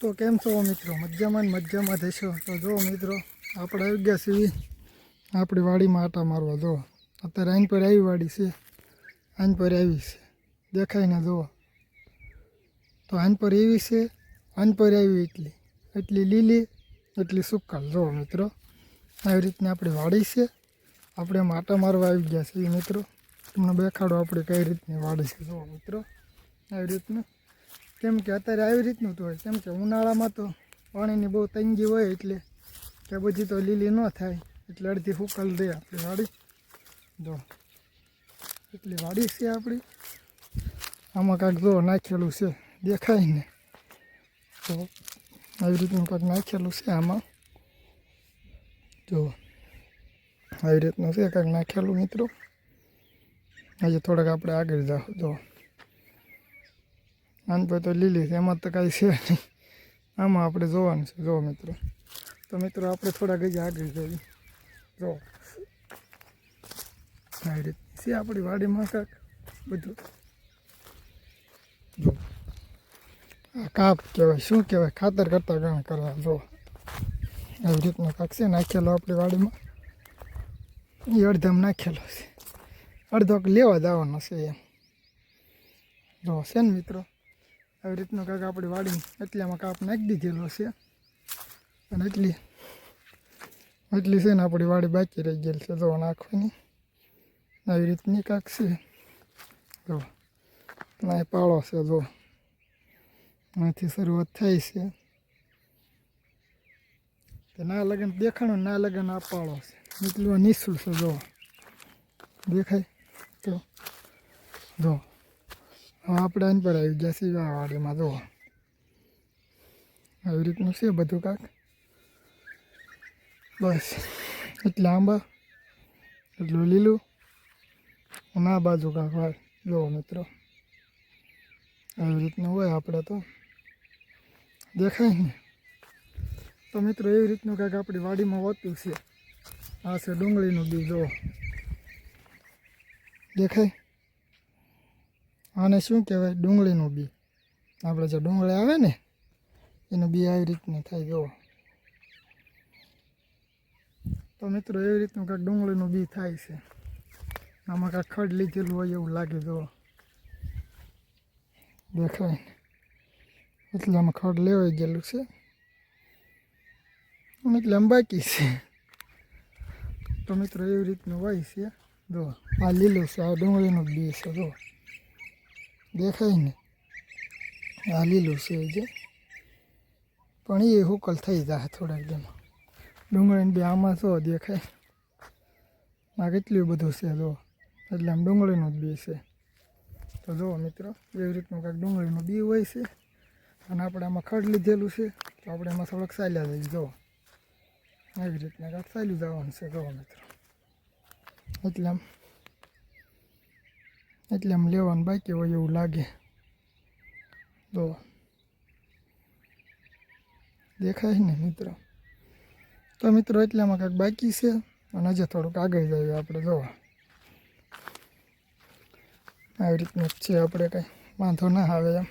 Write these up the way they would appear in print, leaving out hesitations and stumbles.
તો કેમ છો મિત્રો? મજામાં થશો તો જો મિત્રો આપણે આવી ગયા છીએ આપણી વાડીમાં આટા મારવા. જો અત્યારે આઈન પર આવી વાડી છે, આઈન પર આવી છે, દેખાય ને જુઓ તો આઈન પર એવી છે, આઈન પર આવી એટલી લીલી એટલી સુકાળ. જુઓ મિત્રો આવી રીતની આપણી વાડી છે, આપણે એમાં આટા મારવા આવી ગયા છીએ મિત્રો. તમને દેખાડો આપણે કઈ રીતની વાડી છે. જુઓ મિત્રો આવી રીતનું, કેમ કે અત્યારે આવી રીતનું તો હોય, કેમ કે ઉનાળામાં તો પાણીની બહુ તંગી હોય એટલે કે બધી તો લીલી ન થાય એટલે અડધી ફૂકલ દે આપણી વાડી. જો એટલી વાડી છે આપણી, આમાં કાંઈક જો નાખેલું છે, દેખાય ને? તો આવી રીતનું કાંઈક નાખેલું છે આમાં. જો આવી રીતનું છે કાંઈક નાખેલું મિત્રો. આજે થોડાક આપણે આગળ જાઓ. જો આન પર તો લીલી છે, એમાં તો કાંઈ છે નહીં, આમાં આપણે જોવાનું છે. જો મિત્રો તો મિત્રો આપણે થોડાક હજી આગળ જઈએ. જો આવી રીતે છે આપણી વાડીમાં કાંઈક બધું. જો આ કાપ કહેવાય, શું કહેવાય, ખાતર કરતાં ઘણા કરવા. જો આવી રીતનો કાંક છે નાખેલો આપણી વાડીમાં, એ અડધામ નાખેલો છે, અડધો લેવા જવાનો છે એમ. જો છે ને મિત્રો આવી રીતનું કાંઈક આપણી વાડી એટલામાં કાપ નાખી દીધેલો છે, અને એટલી છે ને આપણી વાડી બાકી રહી ગયેલી છે. જો નાખવાની આવી રીતની કાંક છે. જો ના પાળો છે, જો અહીંથી શરૂઆત થાય છે, કે ના લગન દેખાણું, ના લગન આ પાળો છે, એટલું નિશુળ છે. જો દેખાય તો જો હવે આપણે આની પર આવી ગયા છીએ આ વાડીમાં. જો આવી રીતનું છે બધું કાંક. બસ એટલા આંબા, એટલું લીલું, અને આ બાજુ કાંક હોય. જુઓ મિત્રો આવી રીતનું હોય આપણે તો દેખાય ને? તો મિત્રો એવી રીતનું કાંઈક આપણી વાડીમાં હોતું છે. આ છે ડુંગળીનું બી. જો દેખાય? આને શું કહેવાય? ડુંગળીનું બી. આપણે જે ડુંગળી આવે ને એનું બી આવી રીતનું થાય. જુઓ તો મિત્રો એવી રીતનું કાંઈક ડુંગળીનું બી થાય છે. આમાં કાંઈક ખડ લીધેલું હોય એવું લાગે. જુઓ દેખાય ને? એટલે આમાં ખડ લેવાઈ ગયેલું છે, અને એટલે આમ બાકી છે. તો મિત્રો એવી રીતનું હોય છે. જો આ લીલું છે, આ ડુંગળીનું બી છે. જો દેખાય ને? આ લીલું છે જે, પણ એ હુકલ થઈ જાય થોડાક દીમાં. ડુંગળીને બી આમાં જો દેખાય, આ કેટલું બધું છે. જો એટલે આમ ડુંગળીનું જ બી છે. તો જુઓ મિત્રો એવી રીતનું કાંઈક ડુંગળીનું બી હોય છે, અને આપણે આમાં ખડ લીધેલું છે તો આપણે એમાં થોડોક ચાલ્યા જઈએ. જો આવી રીતના કાંઈક ચાલ્યું જવાનું છે. જુઓ મિત્રો એટલે આમ લેવાનું બાકી હોય એવું લાગે. જો દેખાય ને મિત્રો? તો મિત્રો એટલામાં કાંઈક બાકી છે, અને હજી થોડુંક આગળ જઈએ આપણે. જો આવી રીતનું જ છે, આપણે કંઈ વાંધો ના આવે એમ.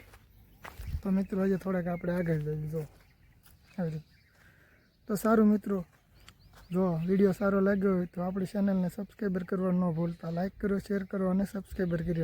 તો મિત્રો હજી થોડાક આપણે આગળ જઈએ. જો આવી રીતે. તો સારું મિત્રો, જો વિડીયો સારો લાગ્યો હોય તો આપણી ચેનલને સબસ્ક્રાઈબર કરવા ન ભૂલતા. લાઈક કરો, શેર કરો અને સબસ્ક્રાઈબર કરી